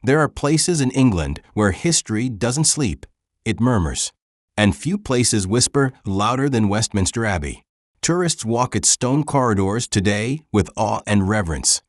There are places in England where history doesn't sleep, it murmurs. And few places whisper louder than Westminster Abbey. Tourists walk its stone corridors today with awe and reverence,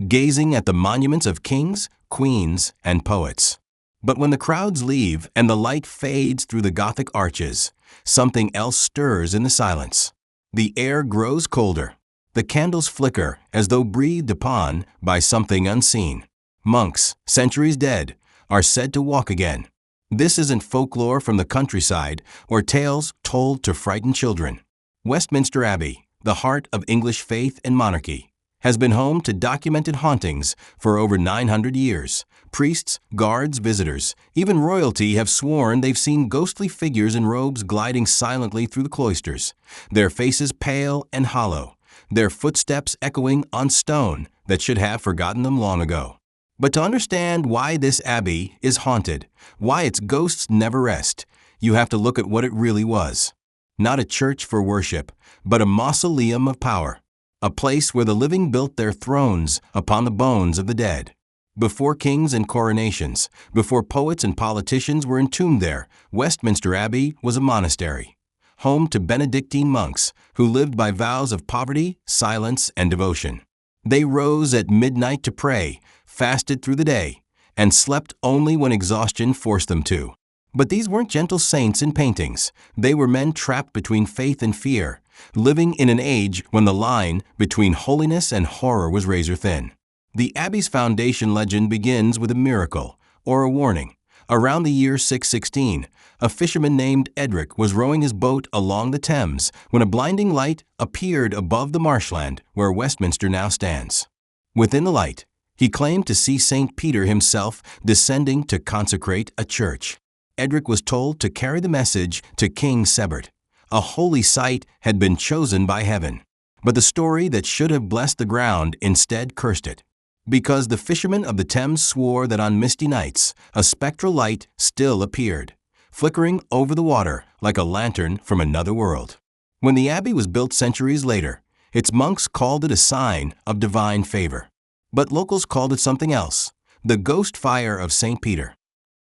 gazing at the monuments of kings, queens, and poets. But when the crowds leave and the light fades through the Gothic arches, something else stirs in the silence. The air grows colder. The candles flicker as though breathed upon by something unseen. Monks, centuries dead, are said to walk again. This isn't folklore from the countryside or tales told to frighten children. Westminster Abbey, the heart of English faith and monarchy, has been home to documented hauntings for over 900 years. Priests, guards, visitors, even royalty have sworn they've seen ghostly figures in robes gliding silently through the cloisters, their faces pale and hollow, their footsteps echoing on stone that should have forgotten them long ago. But to understand why this abbey is haunted, why its ghosts never rest, you have to look at what it really was. Not a church for worship, but a mausoleum of power. A place where the living built their thrones upon the bones of the dead. Before kings and coronations, before poets and politicians were entombed there, Westminster Abbey was a monastery, home to Benedictine monks who lived by vows of poverty, silence, and devotion. They rose at midnight to pray, fasted through the day, and slept only when exhaustion forced them to. But these weren't gentle saints in paintings. They were men trapped between faith and fear, living in an age when the line between holiness and horror was razor thin. The Abbey's foundation legend begins with a miracle, or a warning. Around the year 616, a fisherman named Edric was rowing his boat along the Thames when a blinding light appeared above the marshland where Westminster now stands. Within the light, he claimed to see St. Peter himself descending to consecrate a church. Edric was told to carry the message to King Sebert. A holy site had been chosen by heaven. But the story that should have blessed the ground instead cursed it. Because the fishermen of the Thames swore that on misty nights, a spectral light still appeared, flickering over the water like a lantern from another world. When the abbey was built centuries later, its monks called it a sign of divine favor. But locals called it something else, the ghost fire of St. Peter.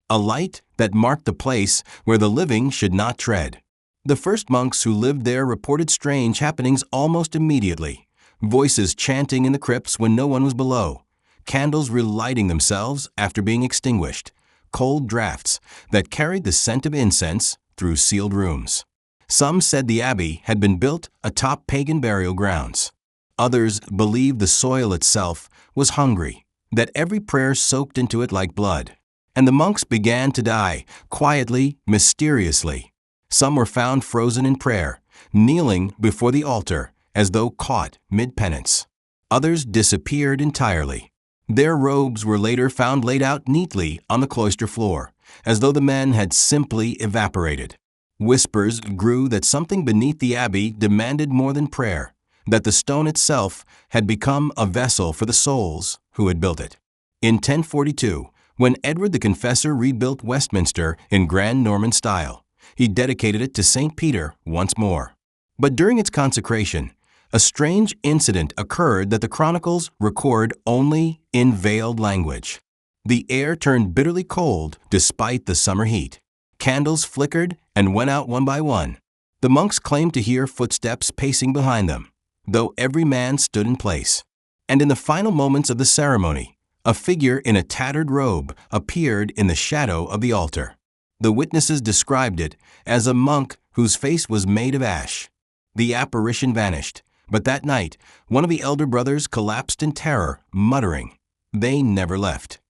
A light that marked the place where the living should not tread. The first monks who lived there reported strange happenings almost immediately. Voices chanting in the crypts when no one was below. Candles relighting themselves after being extinguished. Cold drafts that carried the scent of incense through sealed rooms. Some said the abbey had been built atop pagan burial grounds. Others believed the soil itself was hungry, that every prayer soaked into it like blood. And the monks began to die, quietly, mysteriously. Some were found frozen in prayer, kneeling before the altar as though caught mid-penance. Others disappeared entirely. Their robes were later found laid out neatly on the cloister floor, as though the men had simply evaporated. Whispers grew that something beneath the abbey demanded more than prayer, that the stone itself had become a vessel for the souls who had built it. In 1042, when Edward the Confessor rebuilt Westminster in grand Norman style, he dedicated it to St. Peter once more. But during its consecration, a strange incident occurred that the chronicles record only in veiled language. The air turned bitterly cold despite the summer heat. Candles flickered and went out one by one. The monks claimed to hear footsteps pacing behind them, though every man stood in place. And in the final moments of the ceremony, a figure in a tattered robe appeared in the shadow of the altar. The witnesses described it as a monk whose face was made of ash. The apparition vanished, but that night, one of the elder brothers collapsed in terror, muttering, "They never left."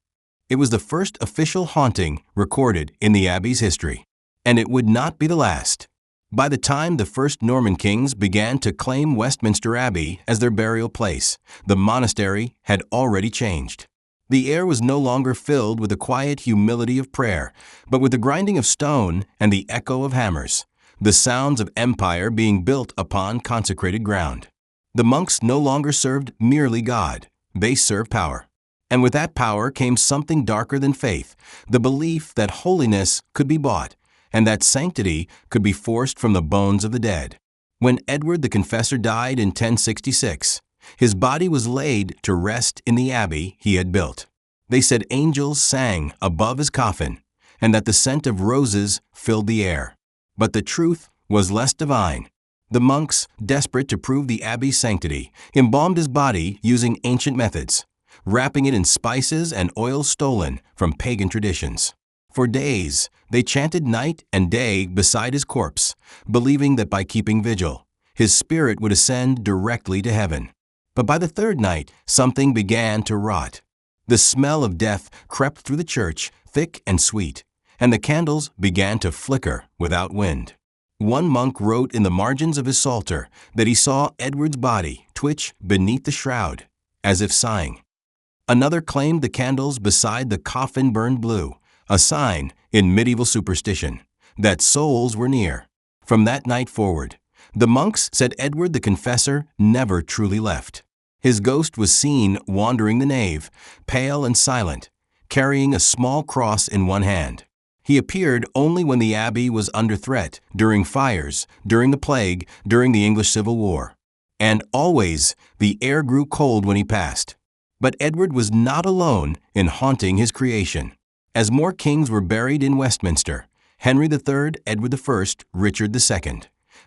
It was the first official haunting recorded in the abbey's history, and it would not be the last. By the time the first Norman kings began to claim Westminster Abbey as their burial place, the monastery had already changed. The air was no longer filled with the quiet humility of prayer, but with the grinding of stone and the echo of hammers, the sounds of empire being built upon consecrated ground. The monks no longer served merely God, they served power. And with that power came something darker than faith, the belief that holiness could be bought, and that sanctity could be forced from the bones of the dead. When Edward the Confessor died in 1066, his body was laid to rest in the abbey he had built. They said angels sang above his coffin, and that the scent of roses filled the air. But the truth was less divine. The monks, desperate to prove the abbey's sanctity, embalmed his body using ancient methods, wrapping it in spices and oils stolen from pagan traditions. For days, they chanted night and day beside his corpse, believing that by keeping vigil, his spirit would ascend directly to heaven. But by the third night, something began to rot. The smell of death crept through the church, thick and sweet, and the candles began to flicker without wind. One monk wrote in the margins of his psalter that he saw Edward's body twitch beneath the shroud, as if sighing. Another claimed the candles beside the coffin burned blue, a sign, in medieval superstition, that souls were near. From that night forward, the monks said Edward the Confessor never truly left. His ghost was seen wandering the nave, pale and silent, carrying a small cross in one hand. He appeared only when the abbey was under threat, during fires, during the plague, during the English Civil War. And always, the air grew cold when he passed. But Edward was not alone in haunting his creation. As more kings were buried in Westminster, Henry III, Edward I, Richard II,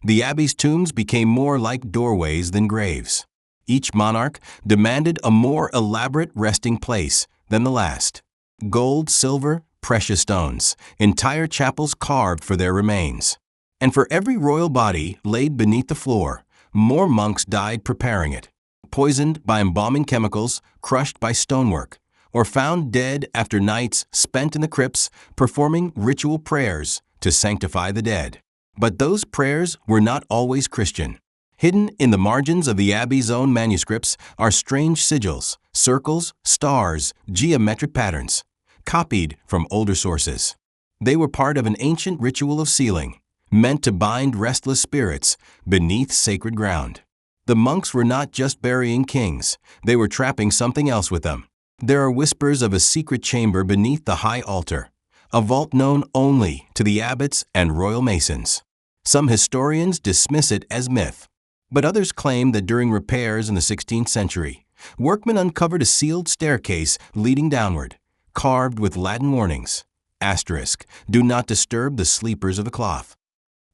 the abbey's tombs became more like doorways than graves. Each monarch demanded a more elaborate resting place than the last. Gold, silver, precious stones, entire chapels carved for their remains. And for every royal body laid beneath the floor, more monks died preparing it, poisoned by embalming chemicals, crushed by stonework, or found dead after nights spent in the crypts performing ritual prayers to sanctify the dead. But those prayers were not always Christian. Hidden in the margins of the abbey's own manuscripts are strange sigils, circles, stars, geometric patterns, copied from older sources. They were part of an ancient ritual of sealing, meant to bind restless spirits beneath sacred ground. The monks were not just burying kings, they were trapping something else with them. There are whispers of a secret chamber beneath the high altar, a vault known only to the abbots and royal masons. Some historians dismiss it as myth, but others claim that during repairs in the 16th century, workmen uncovered a sealed staircase leading downward, carved with Latin warnings. Asterisk, do not disturb the sleepers of the cloth.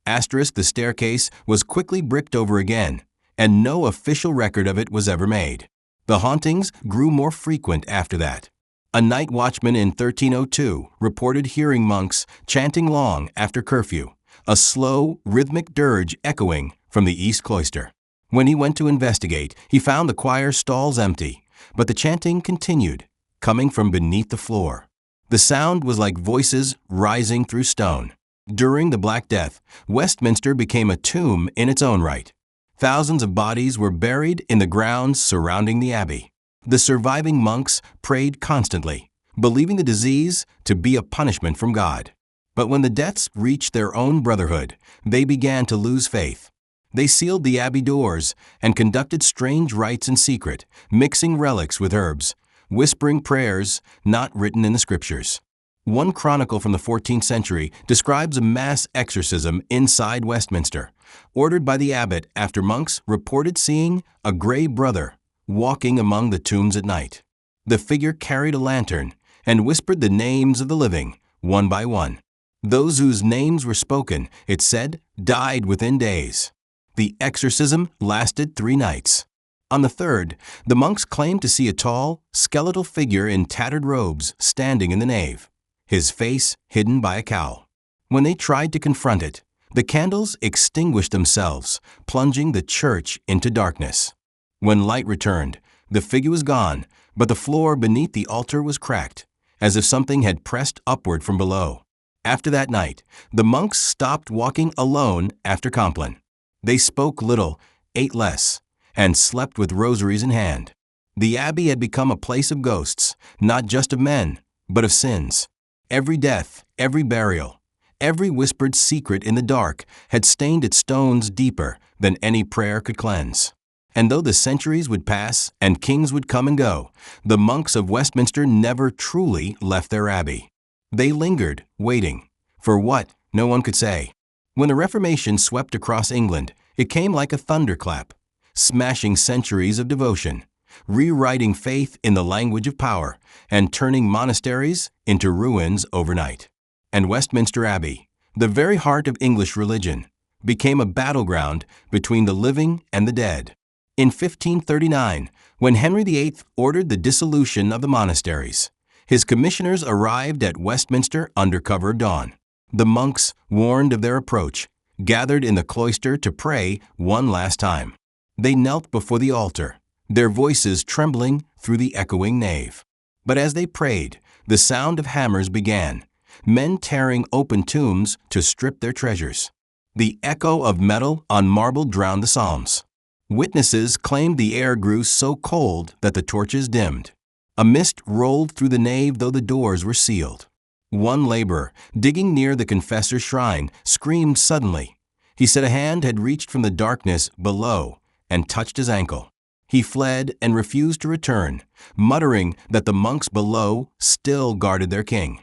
Asterisk, the staircase was quickly bricked over again, and no official record of it was ever made. The hauntings grew more frequent after that. A night watchman in 1302 reported hearing monks chanting long after curfew, a slow, rhythmic dirge echoing from the east cloister. When he went to investigate, he found the choir stalls empty, but the chanting continued, coming from beneath the floor. The sound was like voices rising through stone. During the Black Death, Westminster became a tomb in its own right. Thousands of bodies were buried in the grounds surrounding the abbey. The surviving monks prayed constantly, believing the disease to be a punishment from God. But when the deaths reached their own brotherhood, they began to lose faith. They sealed the abbey doors and conducted strange rites in secret, mixing relics with herbs, whispering prayers not written in the scriptures. One chronicle from the 14th century describes a mass exorcism inside Westminster, ordered by the abbot after monks reported seeing a gray brother walking among the tombs at night. The figure carried a lantern and whispered the names of the living, one by one. Those whose names were spoken, it said, died within days. The exorcism lasted 3 nights. On the third, the monks claimed to see a tall, skeletal figure in tattered robes standing in the nave, his face hidden by a cowl. When they tried to confront it, the candles extinguished themselves, plunging the church into darkness. When light returned, the figure was gone, but the floor beneath the altar was cracked, as if something had pressed upward from below. After that night, the monks stopped walking alone after Compline. They spoke little, ate less, and slept with rosaries in hand. The abbey had become a place of ghosts, not just of men, but of sins. Every death, every burial, every whispered secret in the dark had stained its stones deeper than any prayer could cleanse. And though the centuries would pass and kings would come and go, the monks of Westminster never truly left their abbey. They lingered, waiting. For what? No one could say. When the Reformation swept across England, it came like a thunderclap, smashing centuries of devotion. rewriting faith in the language of power and turning monasteries into ruins overnight. And Westminster Abbey, the very heart of English religion, became a battleground between the living and the dead. In 1539, when Henry VIII ordered the dissolution of the monasteries, his commissioners arrived at Westminster under cover of dawn. The monks, warned of their approach, gathered in the cloister to pray one last time. They knelt before the altar, their voices trembling through the echoing nave. But as they prayed, the sound of hammers began, men tearing open tombs to strip their treasures. The echo of metal on marble drowned the psalms. Witnesses claimed the air grew so cold that the torches dimmed. A mist rolled through the nave though the doors were sealed. One laborer, digging near the confessor's shrine, screamed suddenly. He said a hand had reached from the darkness below and touched his ankle. He fled and refused to return, muttering that the monks below still guarded their king.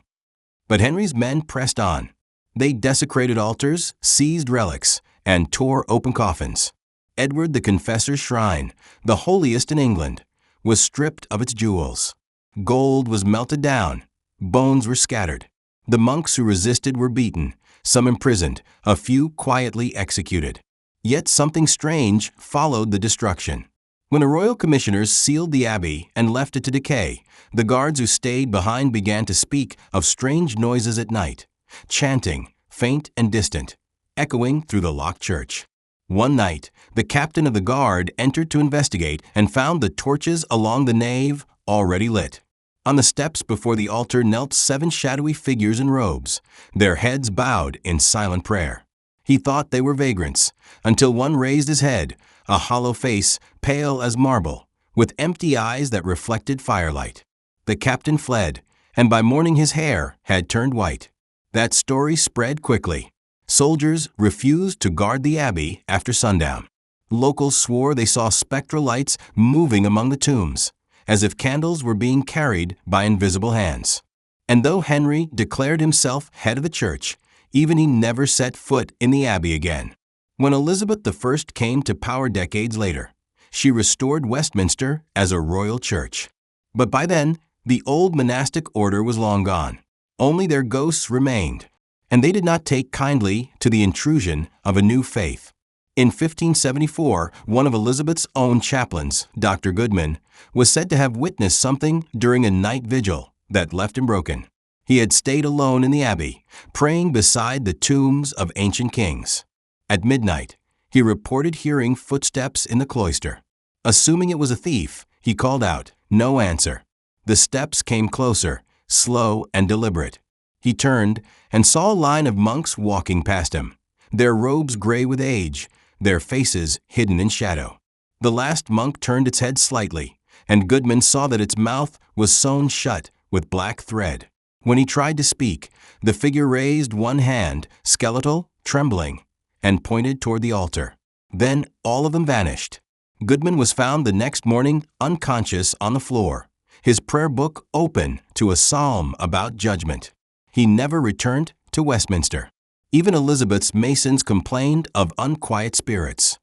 But Henry's men pressed on. They desecrated altars, seized relics, and tore open coffins. Edward the Confessor's shrine, the holiest in England, was stripped of its jewels. Gold was melted down. Bones were scattered. The monks who resisted were beaten, some imprisoned, a few quietly executed. Yet something strange followed the destruction. When the royal commissioners sealed the abbey and left it to decay, the guards who stayed behind began to speak of strange noises at night, chanting, faint and distant, echoing through the locked church. One night, the captain of the guard entered to investigate and found the torches along the nave already lit. On the steps before the altar knelt 7 shadowy figures in robes, their heads bowed in silent prayer. He thought they were vagrants, until one raised his head, a hollow face, pale as marble, with empty eyes that reflected firelight. The captain fled, and by morning his hair had turned white. That story spread quickly. Soldiers refused to guard the abbey after sundown. Locals swore they saw spectral lights moving among the tombs, as if candles were being carried by invisible hands. And though Henry declared himself head of the church, even he never set foot in the abbey again. When Elizabeth I came to power decades later, she restored Westminster as a royal church. But by then, the old monastic order was long gone. Only their ghosts remained, and they did not take kindly to the intrusion of a new faith. In 1574, one of Elizabeth's own chaplains, Dr. Goodman, was said to have witnessed something during a night vigil that left him broken. He had stayed alone in the abbey, praying beside the tombs of ancient kings. At midnight, he reported hearing footsteps in the cloister. Assuming it was a thief, he called out, no answer. The steps came closer, slow and deliberate. He turned and saw a line of monks walking past him, their robes gray with age, their faces hidden in shadow. The last monk turned its head slightly, and Goodman saw that its mouth was sewn shut with black thread. When he tried to speak, the figure raised one hand, skeletal, trembling, and pointed toward the altar. Then all of them vanished. Goodman was found the next morning unconscious on the floor, his prayer book open to a psalm about judgment. He never returned to Westminster. Even Elizabeth's masons complained of unquiet spirits.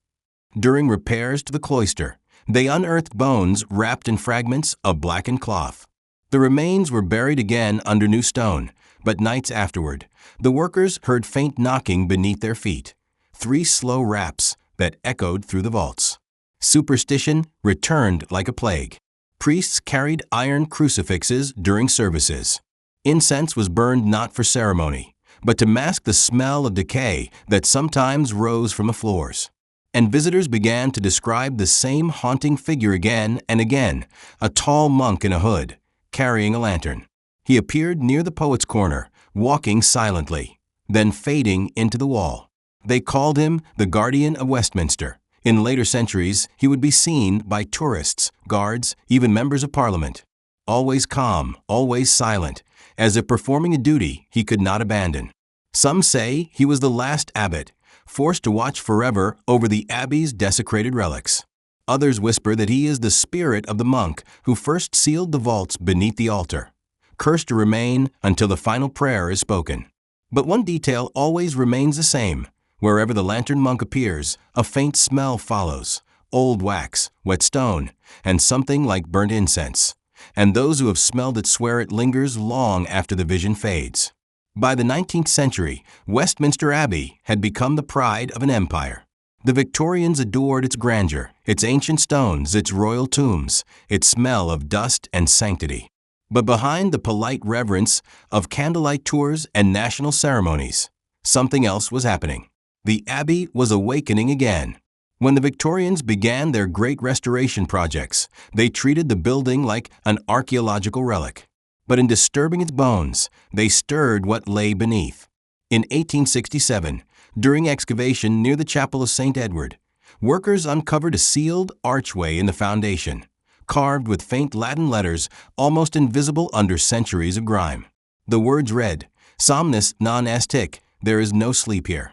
During repairs to the cloister, they unearthed bones wrapped in fragments of blackened cloth. The remains were buried again under new stone, but nights afterward, the workers heard faint knocking beneath their feet, 3 slow raps that echoed through the vaults. Superstition returned like a plague. Priests carried iron crucifixes during services. Incense was burned not for ceremony, but to mask the smell of decay that sometimes rose from the floors. And visitors began to describe the same haunting figure again and again, a tall monk in a hood, carrying a lantern. He appeared near the Poet's Corner, walking silently, then fading into the wall. They called him the Guardian of Westminster. In later centuries, he would be seen by tourists, guards, even members of Parliament. Always calm, always silent, as if performing a duty he could not abandon. Some say he was the last abbot, forced to watch forever over the abbey's desecrated relics. Others whisper that he is the spirit of the monk who first sealed the vaults beneath the altar, cursed to remain until the final prayer is spoken. But one detail always remains the same. Wherever the lantern monk appears, a faint smell follows, old wax, wet stone, and something like burnt incense. And those who have smelled it swear it lingers long after the vision fades. By the 19th century, Westminster Abbey had become the pride of an empire. The Victorians adored its grandeur, its ancient stones, its royal tombs, its smell of dust and sanctity. But behind the polite reverence of candlelight tours and national ceremonies, something else was happening. The Abbey was awakening again. When the Victorians began their great restoration projects, they treated the building like an archaeological relic. But in disturbing its bones, they stirred what lay beneath. In 1867, during excavation near the Chapel of St. Edward, workers uncovered a sealed archway in the foundation, carved with faint Latin letters almost invisible under centuries of grime. The words read, "Somnis non est hic," there is no sleep here.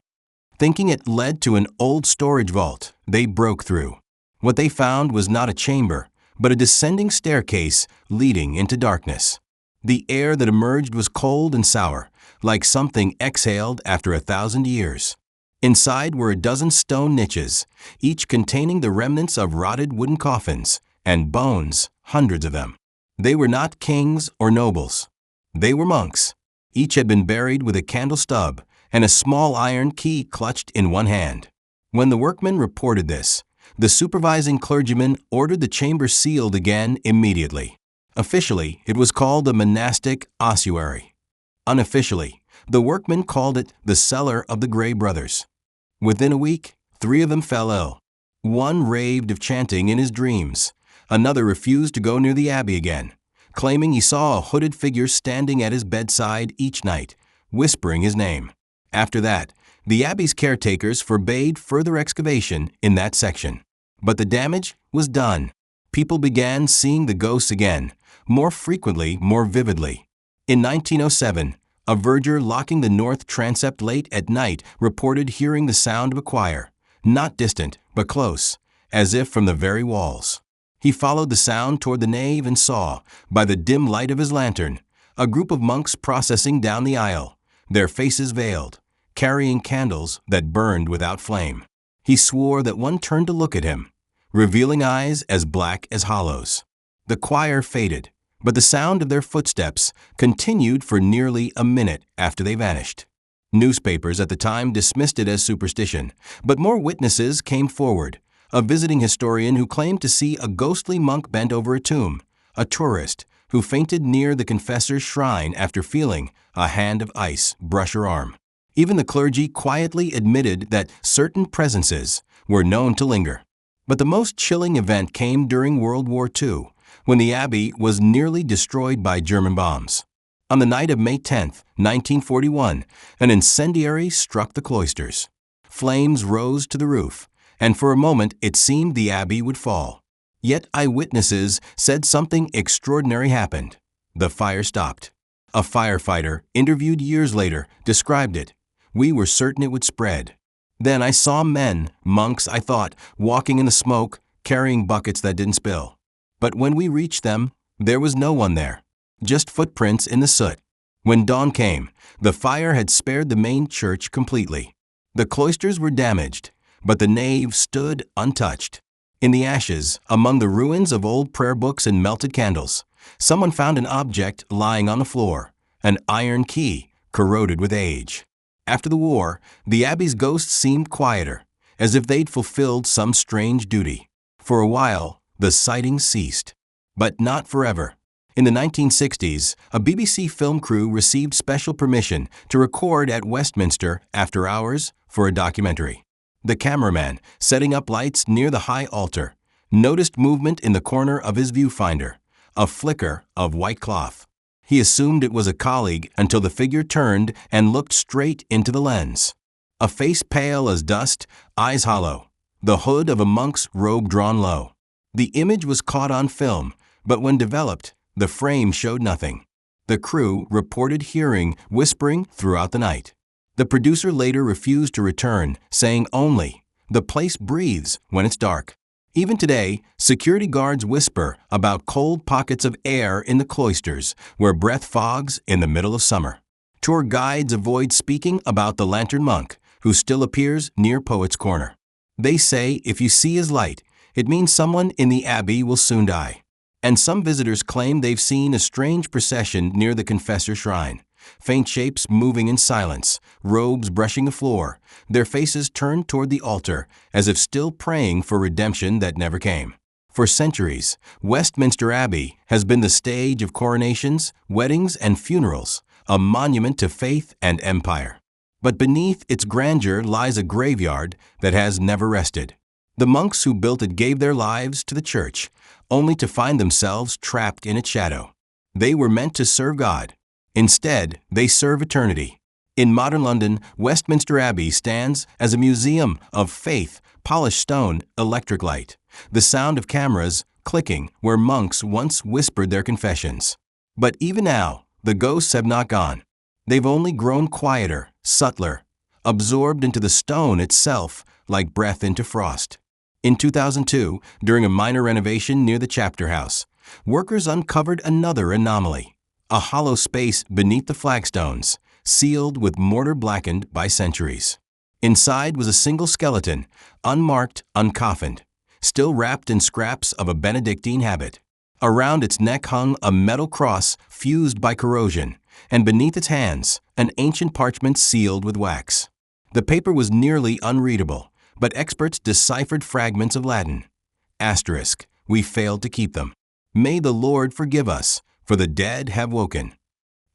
Thinking it led to an old storage vault, they broke through. What they found was not a chamber, but a descending staircase leading into darkness. The air that emerged was cold and sour, like something exhaled after 1,000 years. Inside were a dozen stone niches, each containing the remnants of rotted wooden coffins, and bones, hundreds of them. They were not kings or nobles. They were monks. Each had been buried with a candle stub and a small iron key clutched in one hand. When the workmen reported this, the supervising clergyman ordered the chamber sealed again immediately. Officially, it was called a monastic ossuary. Unofficially, the workmen called it the cellar of the Grey Brothers. Within a week, 3 of them fell ill. One raved of chanting in his dreams. Another refused to go near the abbey again, claiming he saw a hooded figure standing at his bedside each night, whispering his name. After that, the abbey's caretakers forbade further excavation in that section. But the damage was done. People began seeing the ghosts again, more frequently, more vividly. In 1907, a verger locking the north transept late at night reported hearing the sound of a choir, not distant, but close, as if from the very walls. He followed the sound toward the nave and saw, by the dim light of his lantern, a group of monks processing down the aisle, their faces veiled, carrying candles that burned without flame. He swore that one turned to look at him, revealing eyes as black as hollows. The choir faded, but the sound of their footsteps continued for nearly a minute after they vanished. Newspapers at the time dismissed it as superstition, but more witnesses came forward. A visiting historian who claimed to see a ghostly monk bent over a tomb, a tourist who fainted near the confessor's shrine after feeling a hand of ice brush her arm. Even the clergy quietly admitted that certain presences were known to linger. But the most chilling event came during World War II, when the abbey was nearly destroyed by German bombs. On the night of May 10, 1941, an incendiary struck the cloisters. Flames rose to the roof, and for a moment it seemed the abbey would fall. Yet eyewitnesses said something extraordinary happened. The fire stopped. A firefighter, interviewed years later, described it. "We were certain it would spread. Then I saw men, monks, I thought, walking in the smoke, carrying buckets that didn't spill. But when we reached them, there was no one there, just footprints in the soot. When dawn came, the fire had spared the main church completely. The cloisters were damaged, but the nave stood untouched. In the ashes, among the ruins of old prayer books and melted candles, someone found an object lying on the floor, an iron key corroded with age. After the war, the abbey's ghosts seemed quieter, as if they'd fulfilled some strange duty. For a while, the sightings ceased. But not forever. In the 1960s, a BBC film crew received special permission to record at Westminster after hours for a documentary. The cameraman, setting up lights near the high altar, noticed movement in the corner of his viewfinder, a flicker of white cloth. He assumed it was a colleague until the figure turned and looked straight into the lens. A face pale as dust, eyes hollow, the hood of a monk's robe drawn low. The image was caught on film, but when developed, the frame showed nothing. The crew reported hearing whispering throughout the night. The producer later refused to return, saying only, "The place breathes when it's dark." Even today, security guards whisper about cold pockets of air in the cloisters where breath fogs in the middle of summer. Tour guides avoid speaking about the lantern monk, who still appears near Poets' Corner. They say if you see his light, It means someone in the abbey will soon die. And some visitors claim they've seen a strange procession near the confessor's shrine. Faint shapes moving in silence, robes brushing the floor, their faces turned toward the altar as if still praying for redemption that never came. For centuries, Westminster Abbey has been the stage of coronations, weddings, and funerals, a monument to faith and empire. But beneath its grandeur lies a graveyard that has never rested. The monks who built it gave their lives to the church, only to find themselves trapped in its shadow. They were meant to serve God. Instead, they serve eternity. In modern London, Westminster Abbey stands as a museum of faith, polished stone, electric light, the sound of cameras clicking where monks once whispered their confessions. But even now, the ghosts have not gone. They've only grown quieter, subtler, absorbed into the stone itself like breath into frost. In 2002, during a minor renovation near the chapter house, workers uncovered another anomaly. A hollow space beneath the flagstones, sealed with mortar blackened by centuries. Inside was a single skeleton, unmarked, uncoffined, still wrapped in scraps of a Benedictine habit. Around its neck hung a metal cross fused by corrosion, and beneath its hands, an ancient parchment sealed with wax. The paper was nearly unreadable, but experts deciphered fragments of Latin. Asterisk, we failed to keep them. May the Lord forgive us, for the dead have woken.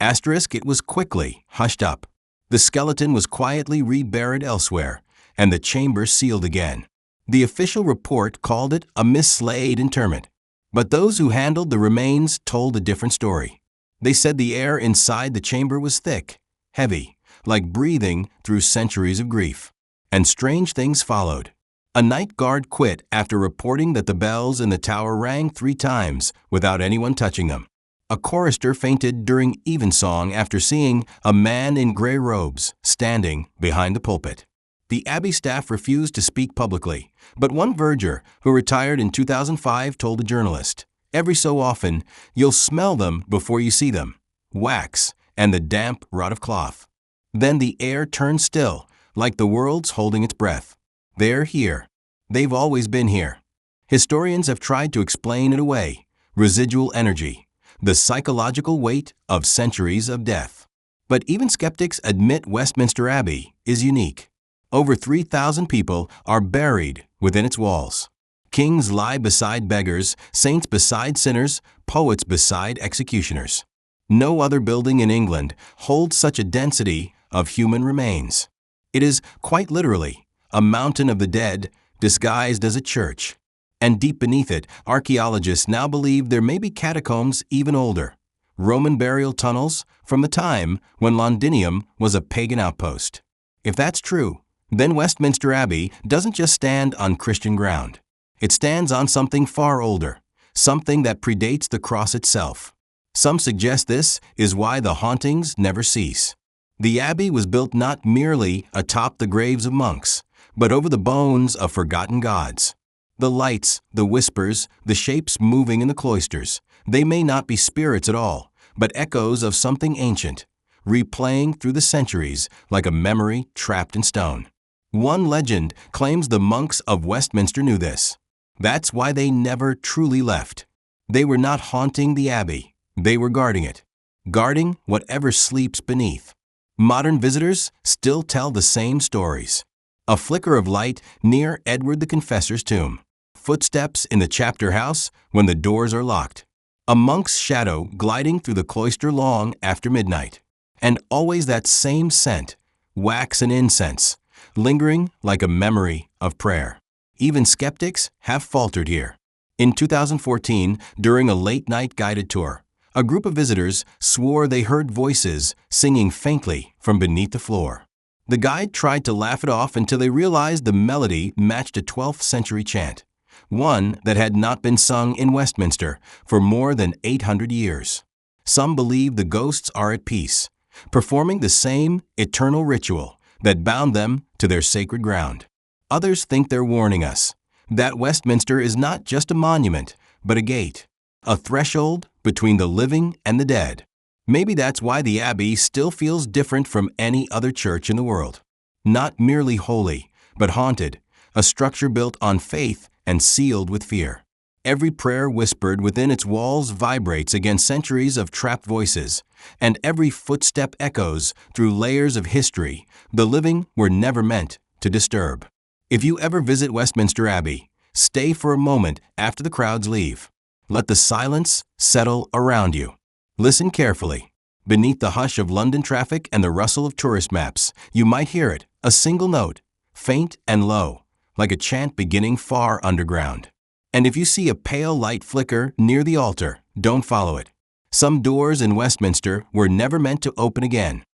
Asterisk, it was quickly hushed up. The skeleton was quietly reburied elsewhere, and the chamber sealed again. The official report called it a mislaid interment. But those who handled the remains told a different story. They said the air inside the chamber was thick, heavy, like breathing through centuries of grief. And strange things followed. A night guard quit after reporting that the bells in the tower rang 3 times without anyone touching them. A chorister fainted during evensong after seeing a man in gray robes standing behind the pulpit. The abbey staff refused to speak publicly, but one verger, who retired in 2005, told a journalist, "Every so often, you'll smell them before you see them, wax and the damp rot of cloth. Then the air turns still, like the world's holding its breath. They're here. They've always been here." Historians have tried to explain it away: residual energy, the psychological weight of centuries of death. But even skeptics admit Westminster Abbey is unique. Over 3,000 people are buried within its walls. Kings lie beside beggars, saints beside sinners, poets beside executioners. No other building in England holds such a density of human remains. It is, quite literally, a mountain of the dead disguised as a church. And deep beneath it, archaeologists now believe there may be catacombs even older, Roman burial tunnels from the time when Londinium was a pagan outpost. If that's true, then Westminster Abbey doesn't just stand on Christian ground. It stands on something far older, something that predates the cross itself. Some suggest this is why the hauntings never cease. The abbey was built not merely atop the graves of monks, but over the bones of forgotten gods. The lights, the whispers, the shapes moving in the cloisters, they may not be spirits at all, but echoes of something ancient, replaying through the centuries like a memory trapped in stone. One legend claims the monks of Westminster knew this. That's why they never truly left. They were not haunting the abbey, they were guarding it, guarding whatever sleeps beneath. Modern visitors still tell the same stories. A flicker of light near Edward the Confessor's tomb. Footsteps in the chapter house when the doors are locked. A monk's shadow gliding through the cloister long after midnight. And always that same scent, wax and incense, lingering like a memory of prayer. Even skeptics have faltered here. In 2014, during a late-night guided tour, a group of visitors swore they heard voices singing faintly from beneath the floor. The guide tried to laugh it off until they realized the melody matched a 12th century chant, one that had not been sung in Westminster for more than 800 years. Some believe the ghosts are at peace, performing the same eternal ritual that bound them to their sacred ground. Others think they're warning us that Westminster is not just a monument, but a gate, a threshold between the living and the dead. Maybe that's why the Abbey still feels different from any other church in the world. Not merely holy, but haunted, a structure built on faith and sealed with fear. Every prayer whispered within its walls vibrates against centuries of trapped voices, and every footstep echoes through layers of history the living were never meant to disturb. If you ever visit Westminster Abbey, stay for a moment after the crowds leave. Let the silence settle around you. Listen carefully. Beneath the hush of London traffic and the rustle of tourist maps, you might hear it, a single note, faint and low, like a chant beginning far underground. And if you see a pale light flicker near the altar, don't follow it. Some doors in Westminster were never meant to open again.